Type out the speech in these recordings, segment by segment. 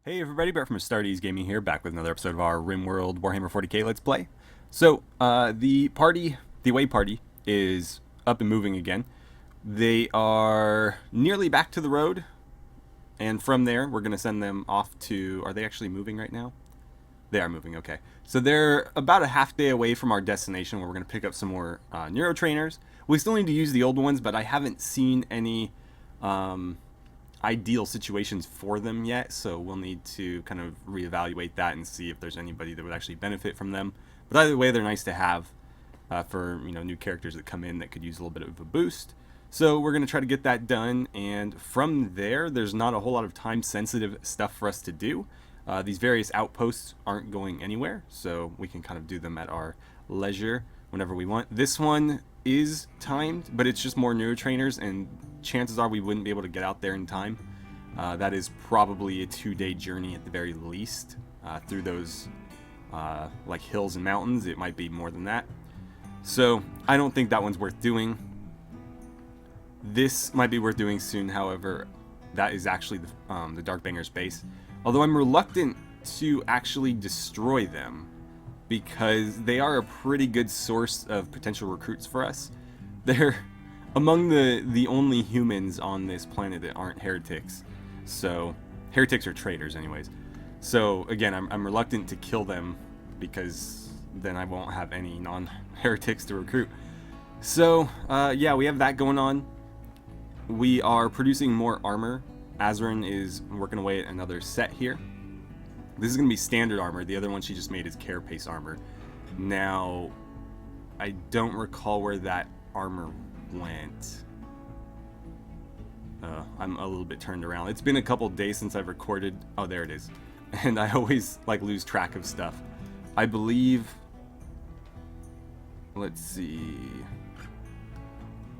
Hey everybody, Brett from AstartesGaming here, back with another episode of our RimWorld Warhammer 40k Let's Play. So, the away party, is up and moving again. They are nearly back to the road, and from there, we're going to send them off to... Are they actually moving right now? They are moving, okay. So they're about a half day away from our destination, where we're going to pick up some more neurotrainers. We still need to use the old ones, but I haven't seen any... ideal situations for them yet, so we'll need to kind of reevaluate that and see if there's anybody that would actually benefit from them. But either way, they're nice to have for new characters that come in that could use a little bit of a boost. So we're going to try to get that done, and from there, there's not a whole lot of time-sensitive stuff for us to do. These various outposts aren't going anywhere, so we can kind of do them at our leisure whenever we want. This one is timed, but it's just more neurotrainers, and chances are we wouldn't be able to get out there in time. That is probably a 2-day journey at the very least, through those like hills and mountains. It might be more than that. So I don't think that one's worth doing. This might be worth doing soon, however. That is actually the Darkbanger's base. Although I'm reluctant to actually destroy them, because they are a pretty good source of potential recruits for us. They're among the only humans on this planet that aren't heretics. So, heretics are traitors anyways. So, again, I'm reluctant to kill them, because then I won't have any non-heretics to recruit. So, yeah, we have that going on. We are producing more armor. Azrin is working away at another set here. This is going to be standard armor. The other one she just made is carapace armor. Now, I don't recall where that armor went. I'm a little bit turned around. It's been a couple days since I've recorded. Oh, there it is. And I always lose track of stuff. I believe... Let's see...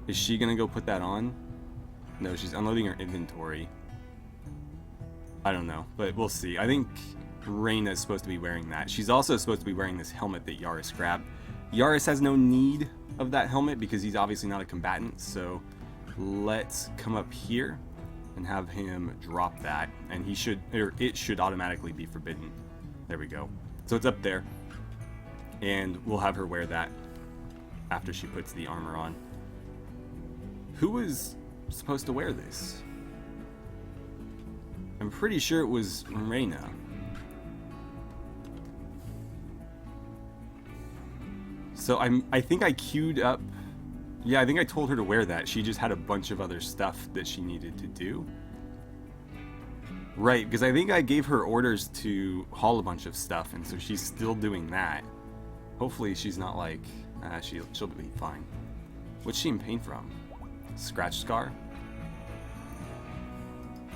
Is she going to go put that on? No, she's unloading her inventory. I don't know, but we'll see. I think Reyna is supposed to be wearing that. She's also supposed to be wearing this helmet that Yaris grabbed. Yaris has no need of that helmet because he's obviously not a combatant, so let's come up here and have him drop that, and it should automatically be forbidden. There we go. So it's up there, and we'll have her wear that after she puts the armor on. Who was supposed to wear this? I'm pretty sure it was Reyna. So I think I queued up... Yeah, I think I told her to wear that. She just had a bunch of other stuff that she needed to do. Right, because I think I gave her orders to haul a bunch of stuff, and so she's still doing that. Hopefully she's not like... she'll be fine. What's she in pain from? Scratch scar?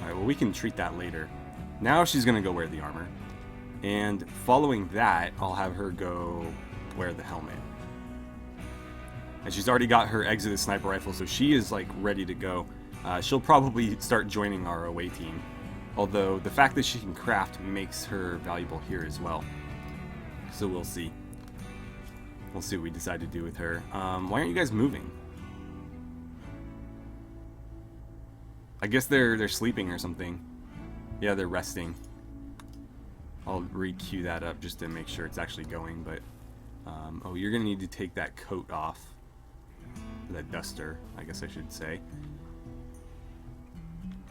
Alright, well, we can treat that later. Now she's going to go wear the armor. And following that, I'll have her go wear the helmet. And she's already got her Exodus sniper rifle, so she is, ready to go. She'll probably start joining our away team. Although, the fact that she can craft makes her valuable here as well. So we'll see. We'll see what we decide to do with her. Why aren't you guys moving? I guess they're sleeping or something. Yeah, they're resting. I'll re-queue that up just to make sure it's actually going, but... oh, you're going to need to take that coat off. That duster, I guess I should say.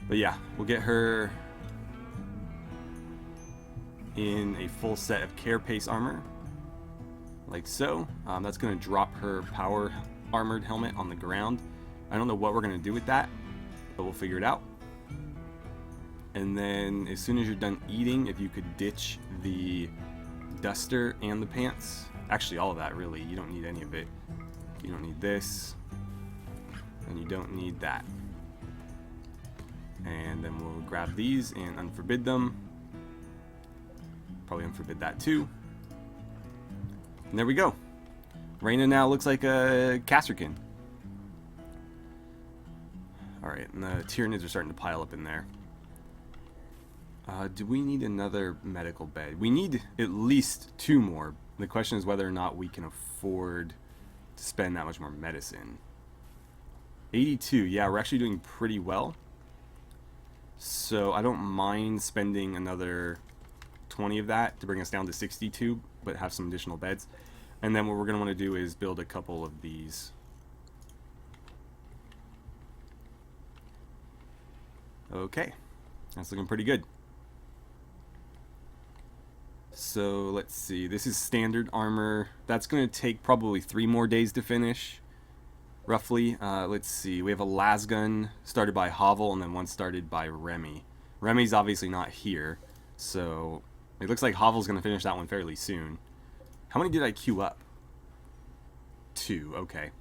But yeah, we'll get her in a full set of carapace armor. Like so. That's going to drop her power armored helmet on the ground. I don't know what we're going to do with that, but we'll figure it out. And then as soon as you're done eating, if you could ditch the duster and the pants. Actually, all of that, really. You don't need any of it. You don't need this. And you don't need that. And then we'll grab these and unforbid them. Probably unforbid that too. And there we go. Reyna now looks like a Casterkin. Alright, and the Tyranids are starting to pile up in there. Do we need another medical bed? We need at least 2 more. The question is whether or not we can afford to spend that much more medicine. 82, yeah, we're actually doing pretty well. So I don't mind spending another 20 of that to bring us down to 62, but have some additional beds. And then what we're going to want to do is build a couple of these. Okay, that's looking pretty good. So let's see, this is standard armor. That's going to take probably 3 more days to finish, roughly. Let's see, we have a lasgun started by Hovel and then one started by Remy. Remy's obviously not here, so it looks like Hovel's going to finish that one fairly soon. How many did I queue up? 2, okay.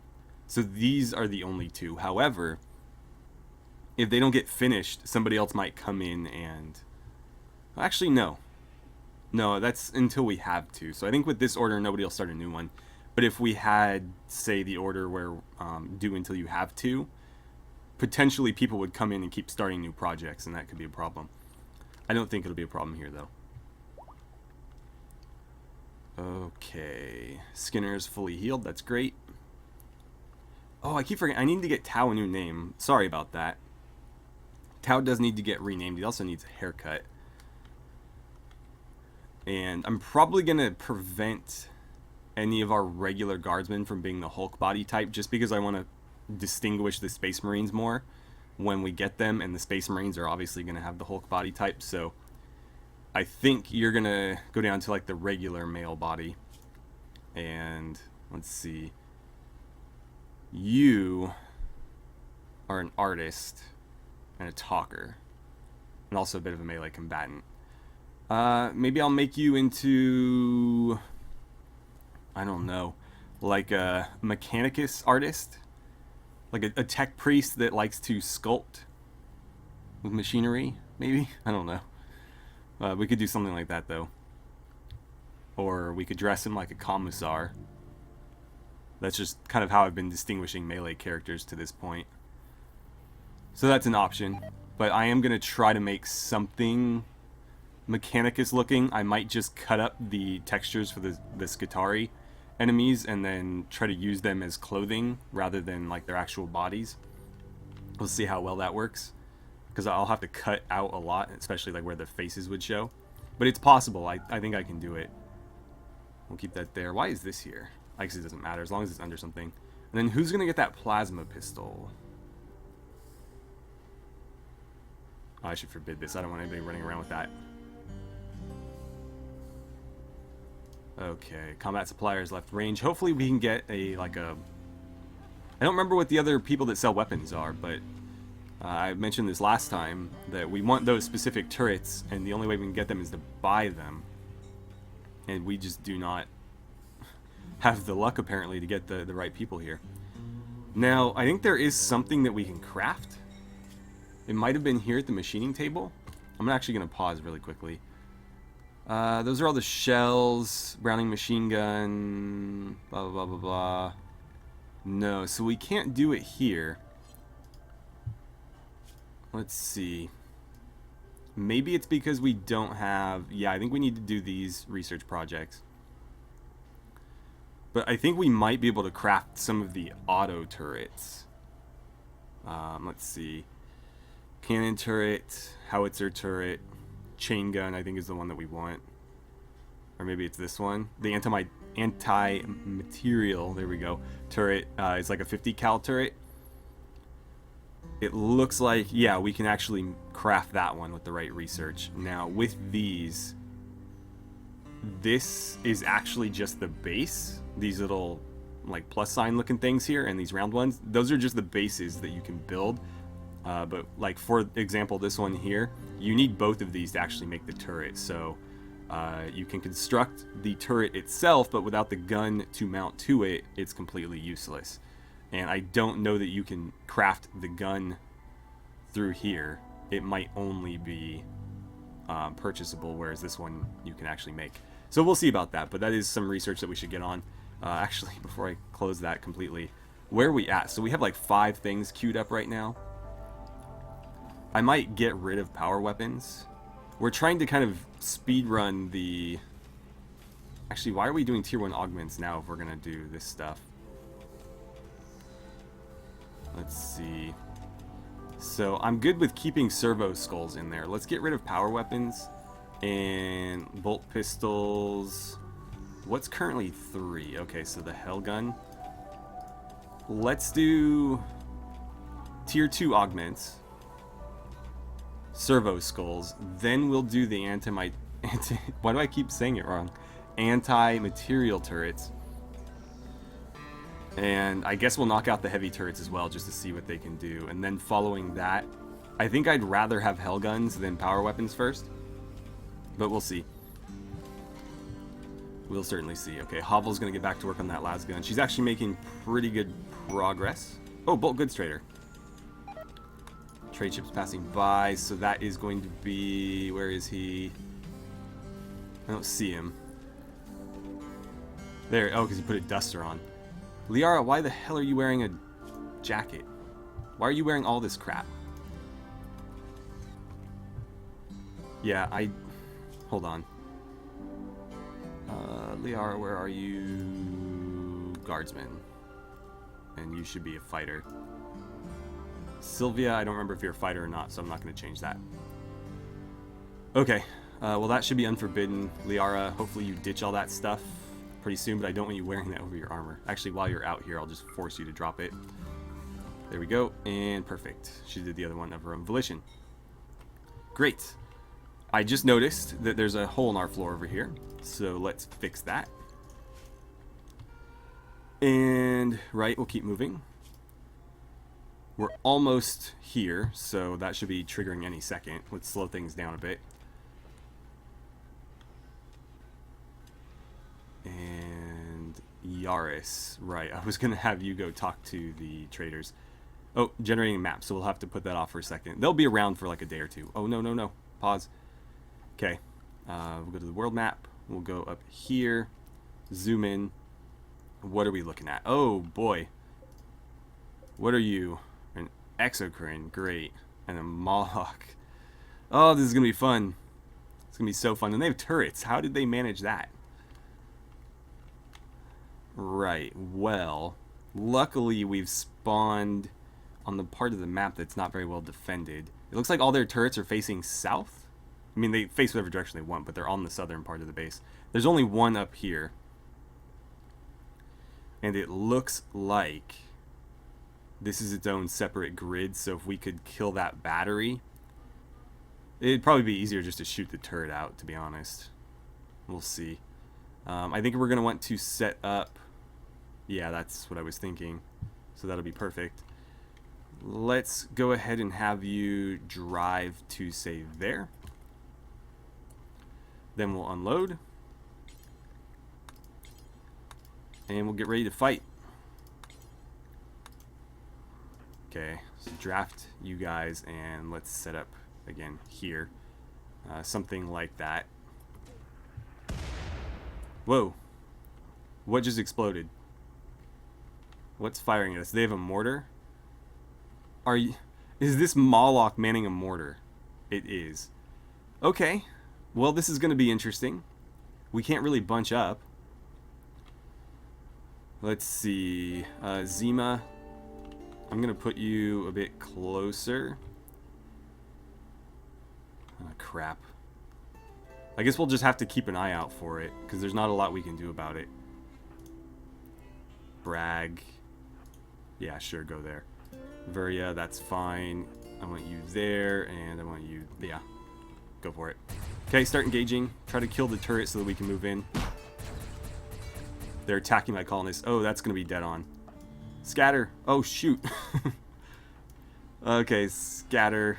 So these are the only 2. However, if they don't get finished, somebody else might come in and... Actually, no. No, that's until we have to. So I think with this order, nobody will start a new one. But if we had, say, the order where do until you have to, potentially people would come in and keep starting new projects, and that could be a problem. I don't think it'll be a problem here, though. Okay. Skinner's fully healed. That's great. Oh, I keep forgetting. I need to get Tao a new name. Sorry about that. Tao does need to get renamed. He also needs a haircut. And I'm probably going to prevent any of our regular guardsmen from being the Hulk body type, just because I want to distinguish the Space Marines more when we get them, and the Space Marines are obviously going to have the Hulk body type, so I think you're going to go down to like the regular male body. And let's see. You are an artist and a talker, and also a bit of a melee combatant. Maybe I'll make you into, I don't know, like a mechanicus artist, like a tech priest that likes to sculpt with machinery, maybe? I don't know. We could do something like that, though. Or we could dress him like a commissar. That's just kind of how I've been distinguishing melee characters to this point. So that's an option. But I am going to try to make something Mechanicus looking. I might just cut up the textures for the Skitarii enemies and then try to use them as clothing rather than like their actual bodies. We'll see how well that works, because I'll have to cut out a lot, especially like where the faces would show. But it's possible. I think I can do it. We'll keep that there. Why is this here? I guess it doesn't matter as long as it's under something. And then who's gonna get that plasma pistol? Oh, I should forbid this. I don't want anybody running around with that. Okay, combat suppliers left range. Hopefully we can get a, like a... I don't remember what the other people that sell weapons are, but I mentioned this last time, that we want those specific turrets, and the only way we can get them is to buy them. And we just do not have the luck, apparently, to get the right people here. Now, I think there is something that we can craft. It might have been here at the machining table. I'm actually going to pause really quickly. Those are all the shells, Browning machine gun, blah, blah, blah, blah, blah. No, so we can't do it here. Let's see. Maybe it's because we don't have... Yeah, I think we need to do these research projects. But I think we might be able to craft some of the auto turrets. Let's see. Cannon turret, howitzer turret, chain gun, I think is the one that we want. Or maybe it's this one. The anti-material, there we go, turret is like a 50 cal turret. It looks like, yeah, we can actually craft that one with the right research. Now, with these, this is actually just the base. These little, like, plus sign looking things here, and these round ones, those are just the bases that you can build. But, like, for example, this one here, you need both of these to actually make the turret. So, you can construct the turret itself, but without the gun to mount to it, it's completely useless. And I don't know that you can craft the gun through here. It might only be purchasable, whereas this one you can actually make. So we'll see about that, but that is some research that we should get on. Actually, before I close that completely, where are we at? So we have like 5 things queued up right now. I might get rid of power weapons. We're trying to kind of speed run the... Actually, why are we doing tier 1 augments now if we're going to do this stuff? Let's see. So I'm good with keeping servo skulls in there. Let's get rid of power weapons and bolt pistols. What's currently 3? Okay, so the hell gun. Let's do tier 2 augments, servo skulls. Then we'll do the why do I keep saying it wrong? Anti-material turrets. And I guess we'll knock out the heavy turrets as well, just to see what they can do. And then following that, I think I'd rather have hell guns than power weapons first. But we'll see. We'll certainly see. Okay, Hovel's going to get back to work on that last gun. She's actually making pretty good progress. Oh, Bolt Goods Trader. Trade ships passing by, so that is going to be... Where is he? I don't see him. There. Oh, because he put a duster on. Liara, why the hell are you wearing a jacket? Why are you wearing all this crap? Yeah, hold on. Liara, where are you? Guardsman. And you should be a fighter. Sylvia, I don't remember if you're a fighter or not, so I'm not going to change that. Okay, well that should be unforbidden. Liara, hopefully you ditch all that stuff pretty soon, but I don't want you wearing that over your armor. Actually, while you're out here, I'll just force you to drop it. There we go, and perfect. She did the other one of her own volition. Great. I just noticed that there's a hole in our floor over here, so let's fix that. And, right, we'll keep moving. We're almost here, so that should be triggering any second. Let's slow things down a bit. And Yaris, right, I was going to have you go talk to the traders. Oh, generating a map, so we'll have to put that off for a second. They'll be around for like a day or two. Oh, no. Pause. Okay, we'll go to the world map. We'll go up here, zoom in. What are we looking at? Oh, boy. What are you? An exocrine, great. And a Mawloc. Oh, this is going to be fun. It's going to be so fun. And they have turrets. How did they manage that? Right, well, luckily we've spawned on the part of the map that's not very well defended. It looks like all their turrets are facing south. I mean, they face whatever direction they want, but they're on the southern part of the base. There's only one up here. And it looks like this is its own separate grid, so if we could kill that battery, it'd probably be easier just to shoot the turret out, to be honest. We'll see. I think we're going to want to set up... Yeah, that's what I was thinking. So that'll be perfect. Let's go ahead and have you drive to, say, there. Then we'll unload. And we'll get ready to fight. Okay, so draft you guys, and let's set up, again, here. Something like that. Whoa. What just exploded? What's firing at us? They have a mortar? Is this Mawloc manning a mortar? It is. Okay. Well, this is going to be interesting. We can't really bunch up. Let's see. Zima. I'm going to put you a bit closer. Oh, crap. I guess we'll just have to keep an eye out for it, because there's not a lot we can do about it. Bragg. Yeah, sure, go there. Veria, that's fine. I want you there, and I want you... Yeah, go for it. Okay, start engaging. Try to kill the turret so that we can move in. They're attacking my colonists. Oh, that's going to be dead on. Scatter. Oh, shoot. Okay, scatter.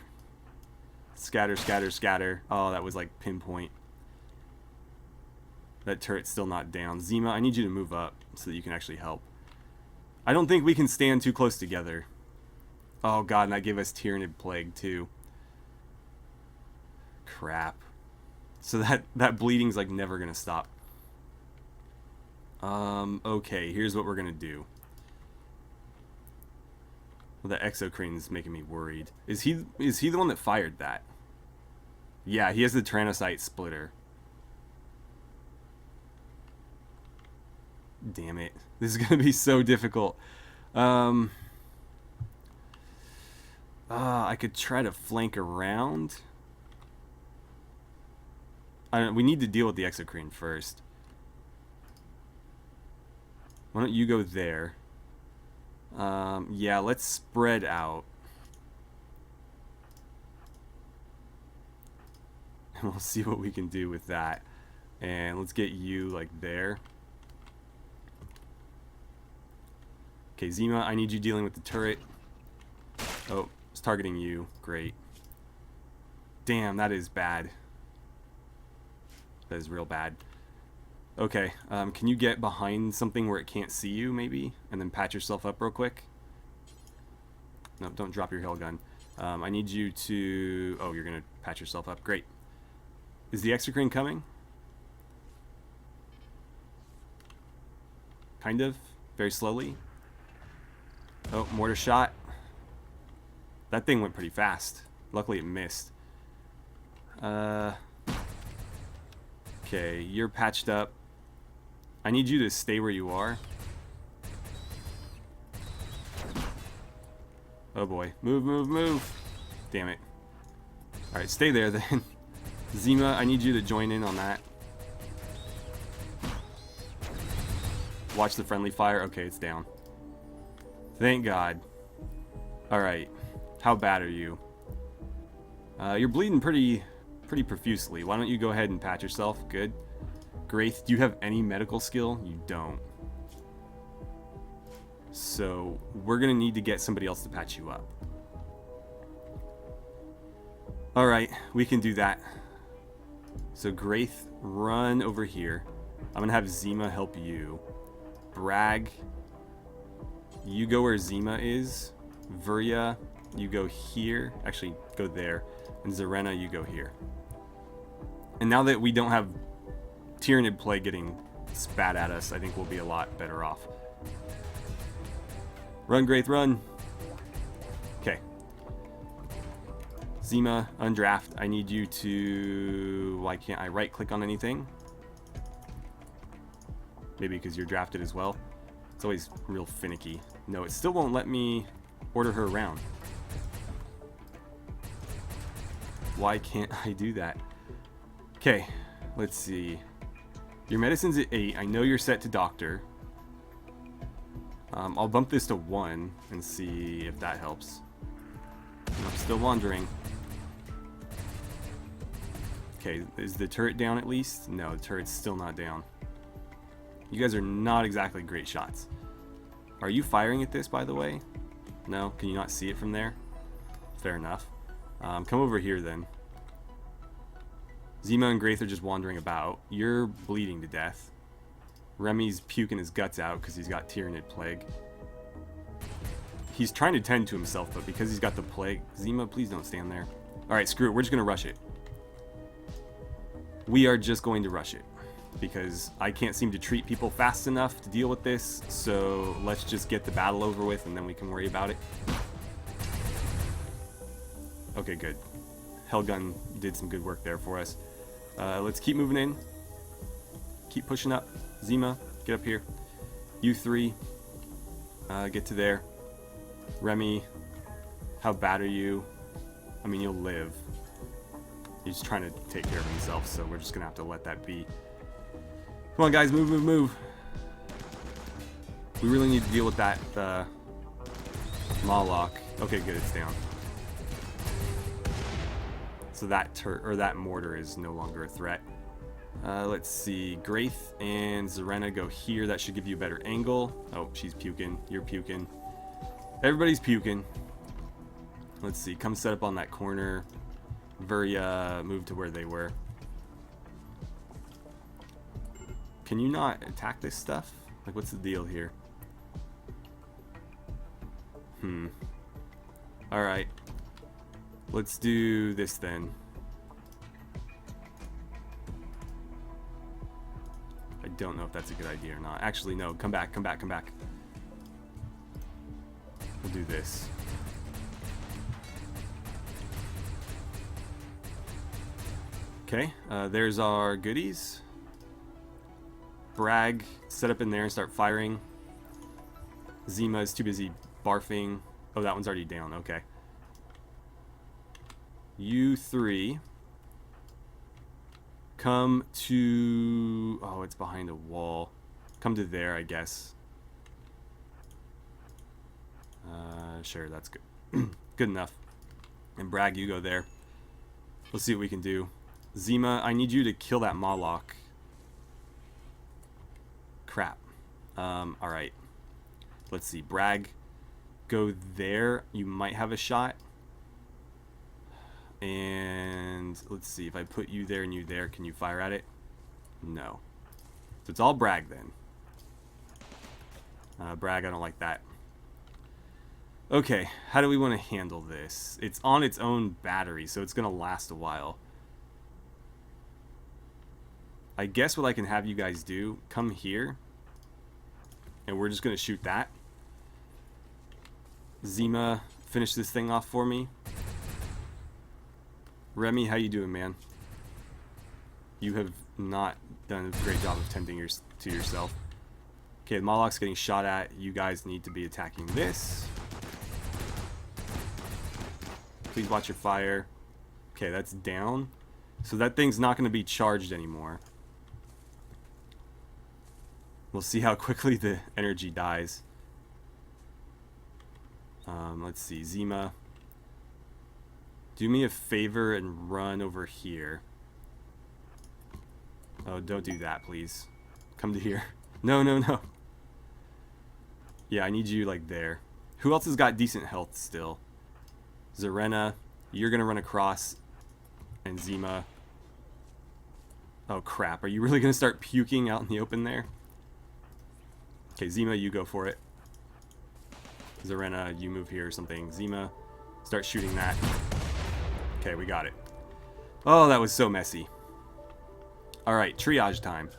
Scatter, scatter, scatter. Oh, that was like pinpoint. That turret's still not down. Zima, I need you to move up so that you can actually help. I don't think we can stand too close together. Oh god, and that gave us Tyrannid Plague too. Crap. So that bleeding's like never gonna stop. Okay, here's what we're gonna do. Well, the exocrine's making me worried. Is he the one that fired that? Yeah, he has the Tyrannocyte splitter. Damn it. This is going to be so difficult. I could try to flank around. We need to deal with the exocrine first. Why don't you go there? Yeah, let's spread out. And we'll see what we can do with that. And let's get you, like, there. Okay, Zima, I need you dealing with the turret. Oh, it's targeting you. Great. Damn, that is bad. That is real bad. Okay, can you get behind something where it can't see you, maybe? And then patch yourself up real quick? No, don't drop your hail gun. I need you to... Oh, you're going to patch yourself up. Great. Is the exocrine coming? Kind of. Very slowly. Oh, mortar shot. That thing went pretty fast. Luckily it missed. Okay, you're patched up. I need you to stay where you are. Oh boy. Move, move, move. Damn it. Alright, stay there then. Zima, I need you to join in on that. Watch the friendly fire. Okay, it's down. Thank God. Alright. How bad are you? You're bleeding pretty profusely. Why don't you go ahead and patch yourself? Good. Graith, do you have any medical skill? You don't. So, we're going to need to get somebody else to patch you up. Alright, we can do that. So, Graith, run over here. I'm going to have Zima help you. Brag, you go where Zima is. Virya, you go here. Actually, go there. And Zarena, you go here. And now that we don't have Tyranid Plague getting spat at us, I think we'll be a lot better off. Run, Graith, run! Okay. Zima, undraft. I need you to... Why can't I right-click on anything? Maybe because you're drafted as well. It's always real finicky. No, it still won't let me order her around. Why can't I do that? Okay, let's see. Your medicine's at 8. I know you're set to doctor. I'll bump this to 1 and see if that helps. I'm still wandering. Okay, is the turret down at least? No, the turret's still not down. You guys are not exactly great shots. Are you firing at this, by the way? No? Can you not see it from there? Fair enough. Come over here, then. Zima and Graith are just wandering about. You're bleeding to death. Remy's puking his guts out because he's got Tyranid Plague. He's trying to tend to himself, but because he's got the plague... Zima, please don't stand there. Alright, screw it. We're just going to rush it. We are just going to rush it. Because I can't seem to treat people fast enough to deal with this, so let's just get the battle over with and then we can worry about it. Okay, good. Hellgun did some good work there for us. Let's keep moving in. Keep pushing up. Zima, get up here. You three, get to there. Remy, how bad are you? I mean, you'll live. He's trying to take care of himself, so we're just going to have to let that be. Come on, guys, move, move, move. We really need to deal with that Mawloc. Okay, good, it's down. So that mortar is no longer a threat. Let's see. Graith and Zarena go here. That should give you a better angle. Oh, she's puking. You're puking. Everybody's puking. Let's see. Come set up on that corner. Virya, move to where they were. Can you not attack this stuff? Like, what's the deal here? Alright. Let's do this then. I don't know if that's a good idea or not. Actually, no. Come back, come back, come back. We'll do this. Okay, there's our goodies. Brag, set up in there and start firing. Zima is too busy barfing. Oh, that one's already down. Okay. You three come to... Oh, it's behind a wall. Come to there, I guess. Sure, that's good. Good enough. And Bragg, you go there. Let's see what we can do. Zima, I need you to kill that Mawloc. Crap. Alright. Let's see. Bragg, go there. You might have a shot. And let's see. If I put you there and you there, can you fire at it? No. So it's all Bragg then. Bragg, I don't like that. Okay, how do we want to handle this? It's on its own battery, so it's going to last a while. I guess what I can have you guys do, come here, and we're just going to shoot that. Zima, finish this thing off for me. Remy, how you doing, man? You have not done a great job of tending to yourself. Okay, the Mawloc's getting shot at. You guys need to be attacking this. Please watch your fire. Okay, that's down. So that thing's not going to be charged anymore. We'll see how quickly the energy dies. Let's see. Zima, do me a favor and run over here. Oh, don't do that, please. Come to here. No, no, no. Yeah, I need you, like, there. Who else has got decent health still? Zarena, you're going to run across. And Zima. Oh, crap. Are you really going to start puking out in the open there? Okay, Zima, you go for it. Zarena, you move here or something. Zima, start shooting that. Okay, we got it. Oh, that was so messy. Alright, triage time.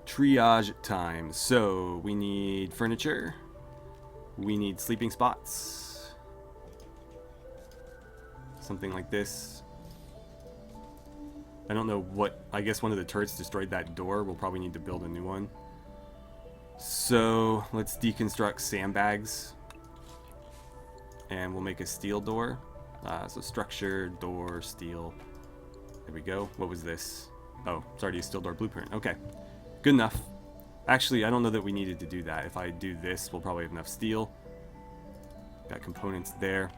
Triage time. So, we need furniture. We need sleeping spots. Something like this. I don't know what... I guess one of the turrets destroyed that door. We'll probably need to build a new one. So, let's deconstruct sandbags. And we'll make a steel door. So structure, door, steel. There we go. What was this? Oh, it's already a steel door blueprint. Okay. Good enough. Actually, I don't know that we needed to do that. If I do this, we'll probably have enough steel. Got components there.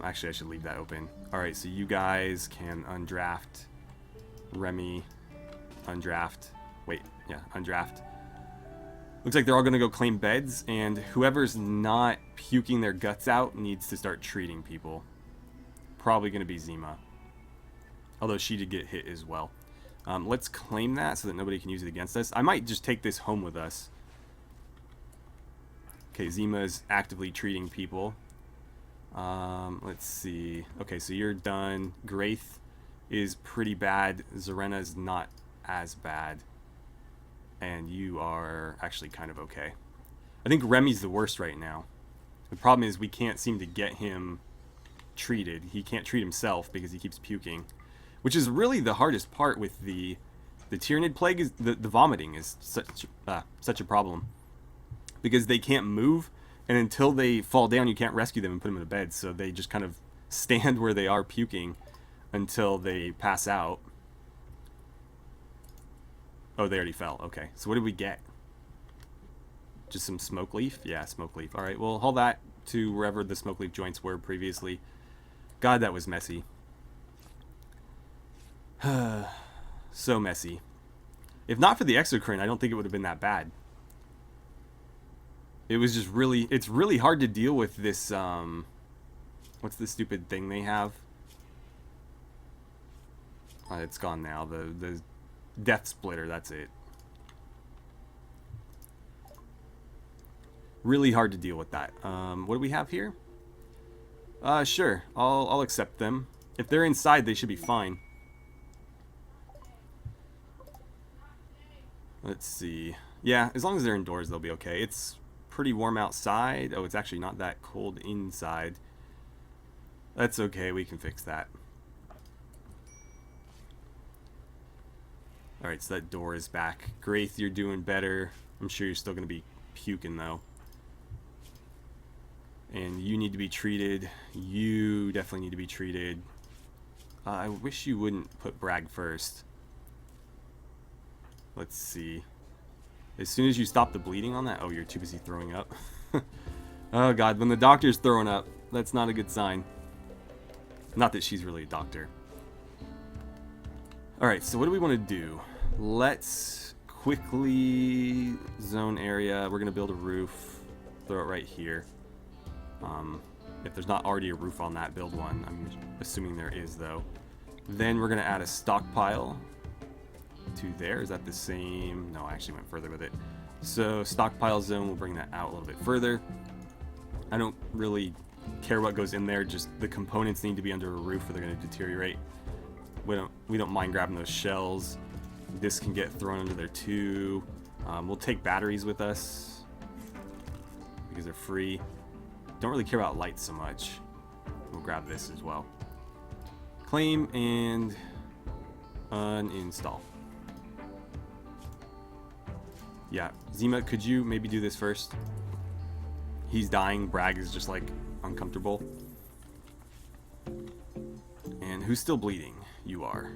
Actually, I should leave that open. Alright, so you guys can undraft. Remy, undraft. Wait, yeah, undraft. Looks like they're all going to go claim beds, and whoever's not puking their guts out needs to start treating people. Probably going to be Zima. Although she did get hit as well. Let's claim that so that nobody can use it against us. I might just take this home with us. Okay, Zima is actively treating people. Let's see. Okay, so you're done. Graith is pretty bad. Zarena is not as bad. And you are actually kind of okay. I think Remy's the worst right now. The problem is we can't seem to get him treated. He can't treat himself because he keeps puking. Which is really the hardest part with the Tyranid Plague. Is the vomiting is such a problem. Because they can't move, and until they fall down you can't rescue them and put them in a bed. So they just kind of stand where they are puking until they pass out. Oh, they already fell. Okay. So what did we get? Just some smoke leaf? Yeah, smoke leaf. Alright, we'll haul that to wherever the smoke leaf joints were previously. God, that was messy. So messy. If not for the exocrine, I don't think it would have been that bad. It was just really... It's really hard to deal with this, what's the stupid thing they have? It's gone now. The Death Splitter, that's it. Really hard to deal with that. What do we have here? Sure. I'll accept them. If they're inside, they should be fine. Let's see. Yeah, as long as they're indoors, they'll be okay. It's pretty warm outside. Oh, it's actually not that cold inside. That's okay. We can fix that. Alright, so that door is back. Graith, you're doing better. I'm sure you're still going to be puking, though. And you need to be treated. You definitely need to be treated. I wish you wouldn't put Bragg first. Let's see. As soon as you stop the bleeding on that... Oh, you're too busy throwing up. Oh, God. When the doctor's throwing up, that's not a good sign. Not that she's really a doctor. Alright, so what do we want to do? Let's quickly zone area. We're going to build a roof. Throw it right here. If there's not already a roof on that, build one. I'm assuming there is, though. Then we're going to add a stockpile to there. Is that the same? No, I actually went further with it. So stockpile zone, we'll bring that out a little bit further. I don't really care what goes in there, just the components need to be under a roof or they're going to deteriorate. We don't mind grabbing those shells. This can get thrown under there too. We'll take batteries with us because they're free. Don't really care about lights so much. We'll grab this as well. Claim and uninstall. Yeah, Zima, could you maybe do this first? He's dying. Bragg is just like uncomfortable. And who's still bleeding? You are.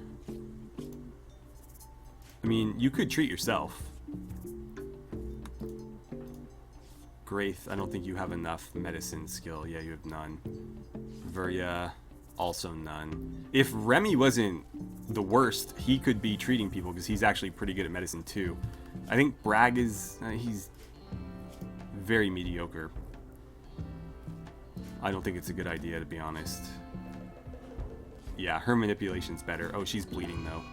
I mean, you could treat yourself. Graith, I don't think you have enough medicine skill. Yeah, you have none. Virya, also none. If Remy wasn't the worst, he could be treating people because he's actually pretty good at medicine too. I think Bragg is... he's very mediocre. I don't think it's a good idea, to be honest. Yeah, her manipulation's better. Oh, she's bleeding though.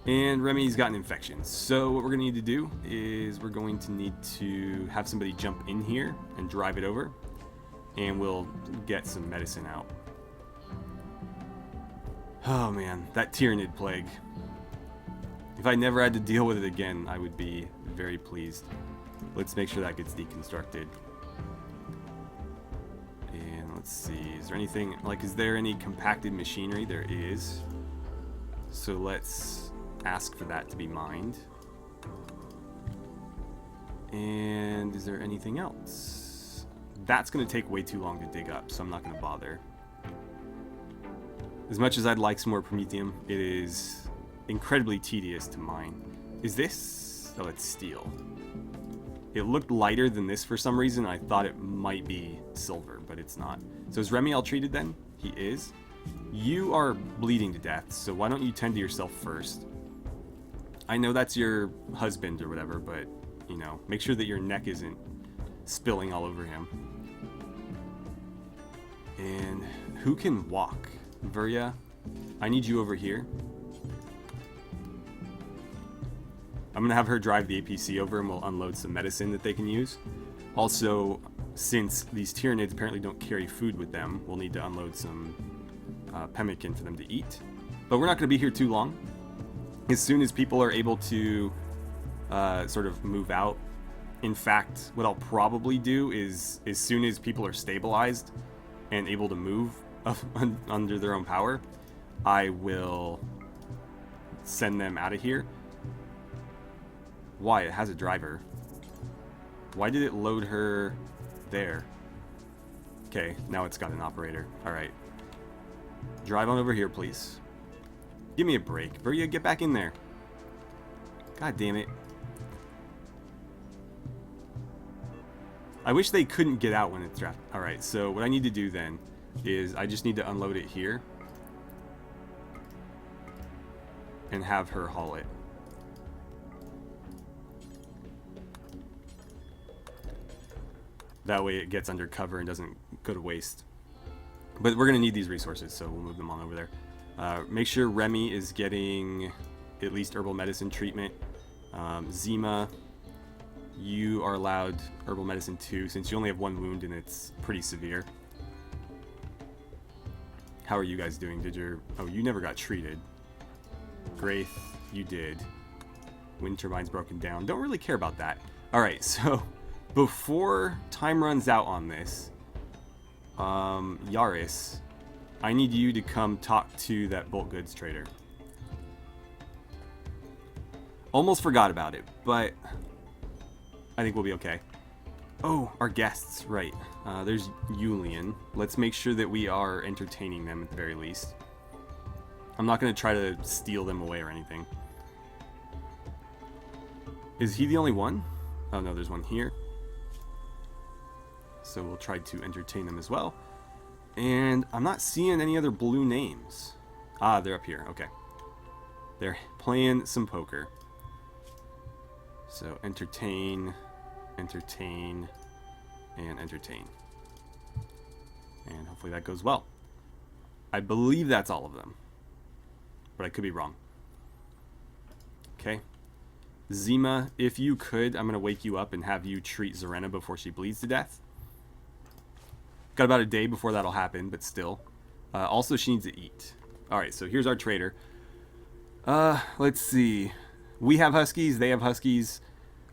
And Remy's got an infection. So what we're going to need to do is we're going to need to have somebody jump in here and drive it over. And we'll get some medicine out. Oh man, that Tyranid plague. If I never had to deal with it again, I would be very pleased. Let's make sure that gets deconstructed. And let's see, is there anything, like, is there any compacted machinery? There is. So let's ask for that to be mined. And is there anything else? That's going to take way too long to dig up, so I'm not going to bother. As much as I'd like some more Promethium, it is incredibly tedious to mine. Is this? Oh, it's steel. It looked lighter than this for some reason. I thought it might be silver, but it's not. So is Remy all treated then? He is. You are bleeding to death, so why don't you tend to yourself first? I know that's your husband or whatever, but, you know, make sure that your neck isn't spilling all over him. And who can walk? Virya, I need you over here. I'm going to have her drive the APC over and we'll unload some medicine that they can use. Also, since these Tyranids apparently don't carry food with them, we'll need to unload some pemmican for them to eat. But we're not going to be here too long. As soon as people are able to sort of move out, in fact, what I'll probably do is as soon as people are stabilized and able to move under their own power, I will send them out of here. Why? It has a driver. Why did it load her there? Okay, now it's got an operator. Alright. Drive on over here, please. Give me a break. Virya, get back in there. God damn it. I wish they couldn't get out when it's trapped. Alright, so what I need to do then is I just need to unload it here and have her haul it. That way it gets under cover and doesn't go to waste. But we're going to need these resources, so we'll move them on over there. Make sure Remy is getting at least herbal medicine treatment. Zima, you are allowed herbal medicine too, since you only have one wound and it's pretty severe. How are you guys doing? Oh, you never got treated. Graith, you did. Wind turbine's broken down. Don't really care about that. Alright, so before time runs out on this, Yaris, I need you to come talk to that bulk goods trader. Almost forgot about it, but I think we'll be okay. Oh, our guests, right. There's Julian. Let's make sure that we are entertaining them at the very least. I'm not going to try to steal them away or anything. Is he the only one? Oh no, there's one here. So we'll try to entertain them as well. And I'm not seeing any other blue names. Ah, they're up here. Okay. They're playing some poker. So entertain, entertain, and entertain. And hopefully that goes well. I believe that's all of them. But I could be wrong. Okay. Zima, if you could, I'm going to wake you up and have you treat Zarena before she bleeds to death. Got about a day before that'll happen, but still. Also, she needs to eat. Alright, so here's our trader. Let's see. We have Huskies, they have Huskies.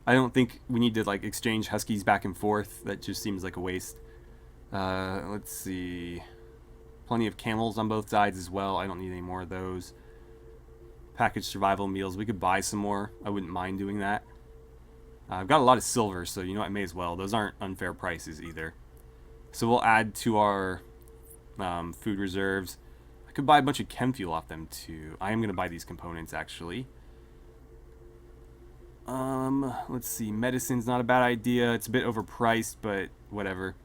I don't think we need to, like, exchange Huskies back and forth. That just seems like a waste. Let's see. Plenty of camels on both sides as well. I don't need any more of those. Packaged survival meals. We could buy some more. I wouldn't mind doing that. I've got a lot of silver, so you know I may as well. Those aren't unfair prices either. So we'll add to our food reserves. I could buy a bunch of chem fuel off them too. I am going to buy these components actually. Let's see. Medicine's not a bad idea. It's a bit overpriced, but whatever.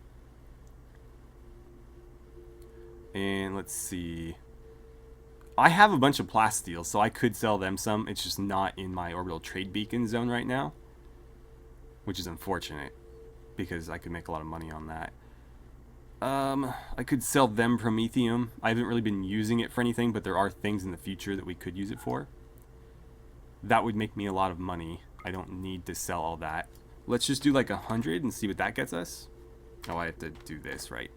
And let's see. I have a bunch of plasteel, so I could sell them some. It's just not in my orbital trade beacon zone right now, which is unfortunate because I could make a lot of money on that. I could sell them Promethium. I haven't really been using it for anything, but there are things in the future that we could use it for. That would make me a lot of money. I don't need to sell all that. Let's just do like 100 and see what that gets us. Oh, I have to do this, right?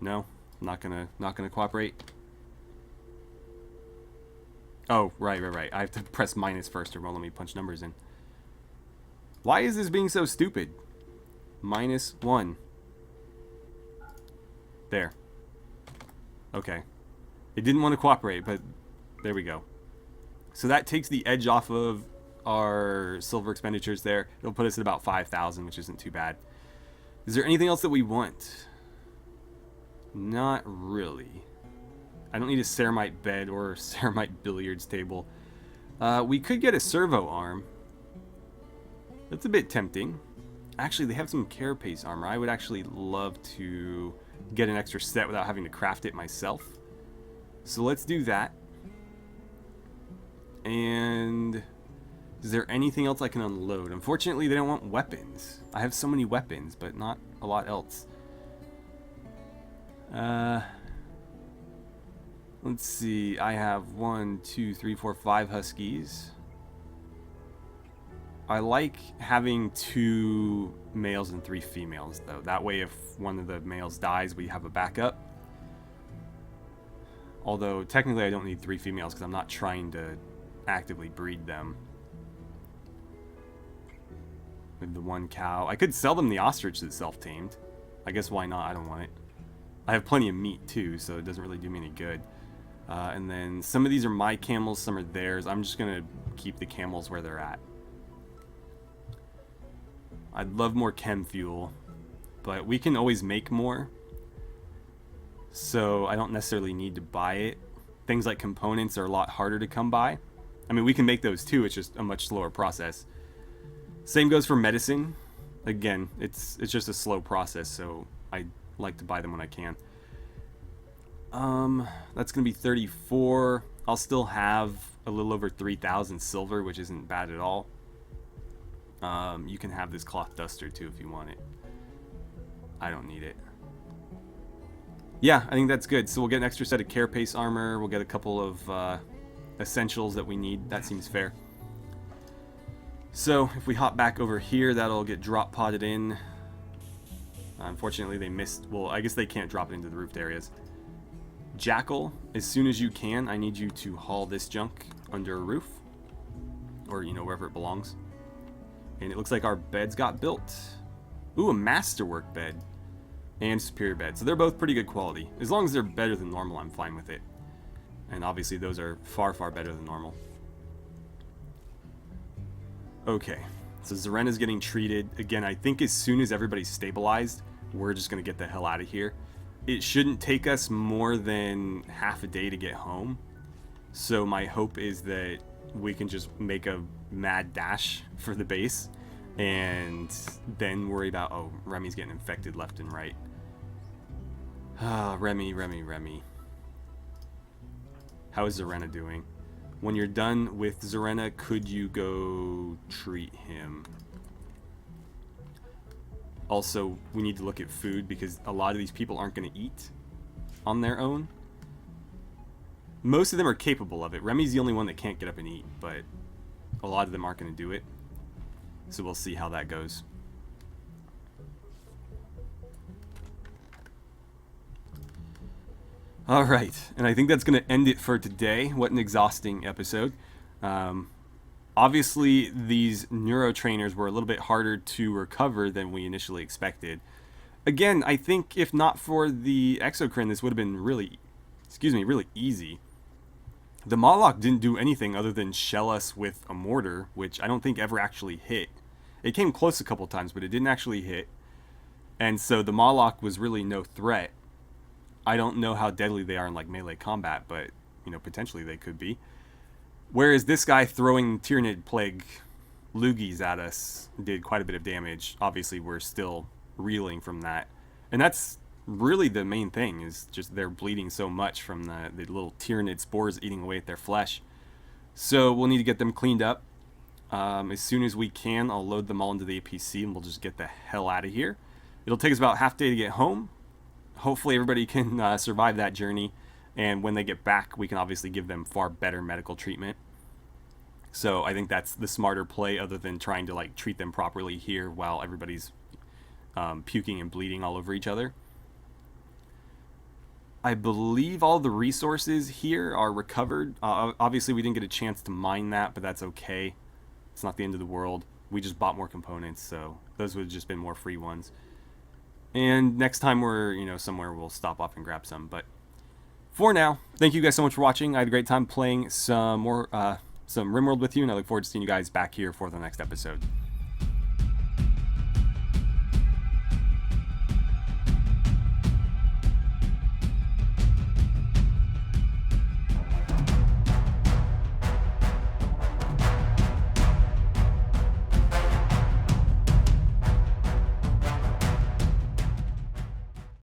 No, not gonna cooperate. Oh, right. I have to press minus first or it won't let me punch numbers in. Why is this being so stupid? -1. There. Okay. It didn't want to cooperate, but there we go. So that takes the edge off of our silver expenditures there. It'll put us at about 5,000, which isn't too bad. Is there anything else that we want? Not really. I don't need a ceramite bed or a ceramite billiards table. We could get a servo arm. That's a bit tempting. Actually, they have some carapace armor. I would actually love to get an extra set without having to craft it myself. So let's do that. And is there anything else I can unload? Unfortunately, they don't want weapons. I have so many weapons, but not a lot else. Let's see. I have 1, 2, 3, 4, 5 Huskies. I like having 2 males and 3 females, though. That way, if one of the males dies, we have a backup. Although, technically, I don't need 3 females because I'm not trying to actively breed them. With the 1 cow. I could sell them the ostrich that's self-tamed. I guess why not? I don't want it. I have plenty of meat, too, so it doesn't really do me any good. And then some of these are my camels, some are theirs. I'm just going to keep the camels where they're at. I'd love more chem fuel, but we can always make more. So I don't necessarily need to buy it. Things like components are a lot harder to come by. I mean, we can make those too, it's just a much slower process. Same goes for medicine. Again, it's just a slow process, so I like to buy them when I can. That's going to be 34. I'll still have a little over 3,000 silver, which isn't bad at all. You can have this cloth duster too if you want it. I don't need it. Yeah, I think that's good. So we'll get an extra set of carapace armor. We'll get a couple of essentials that we need. That seems fair. So if we hop back over here, that'll get drop podded in. Unfortunately, they missed. Well, I guess they can't drop it into the roofed areas. Jackal, as soon as you can, I need you to haul this junk under a roof. Or, you know, wherever it belongs. And it looks like our beds got built. Ooh, a masterwork bed. And superior bed. So they're both pretty good quality. As long as they're better than normal, I'm fine with it. And obviously those are far, far better than normal. Okay. So Zarena's getting treated. Again, I think as soon as everybody's stabilized, we're just going to get the hell out of here. It shouldn't take us more than half a day to get home. So my hope is that we can just make a mad dash for the base and then worry about, oh, Remy's getting infected left and right. Ah, Remy. How is Zarena doing? When you're done with Zarena, could you go treat him? Also, we need to look at food because a lot of these people aren't going to eat on their own. Most of them are capable of it. Remy's the only one that can't get up and eat, but a lot of them aren't going to do it. So we'll see how that goes. Alright, and I think that's going to end it for today. What an exhausting episode. Obviously, these neuro trainers were a little bit harder to recover than we initially expected. Again, I think if not for the exocrine, this would have been really easy. The Mawloc didn't do anything other than shell us with a mortar, which I don't think ever actually hit. It came close a couple times, but it didn't actually hit. And so the Mawloc was really no threat. I don't know how deadly they are in like melee combat, but you know, potentially they could be. Whereas this guy throwing Tyranid Plague loogies at us did quite a bit of damage. Obviously, we're still reeling from that. And that's really the main thing, is just they're bleeding so much from the little Tyranid spores eating away at their flesh. So we'll need to get them cleaned up. As soon as we can, I'll load them all into the APC and we'll just get the hell out of here. It'll take us about half a day to get home. Hopefully everybody can survive that journey. And when they get back, we can obviously give them far better medical treatment. So I think that's the smarter play, other than trying to like treat them properly here while everybody's puking and bleeding all over each other. I believe all the resources here are recovered. Obviously, we didn't get a chance to mine that, but that's okay. It's not the end of the world. We just bought more components, so those would have just been more free ones. And next time we're, you know, somewhere, we'll stop off and grab some. But for now, thank you guys so much for watching. I had a great time playing some RimWorld with you, and I look forward to seeing you guys back here for the next episode.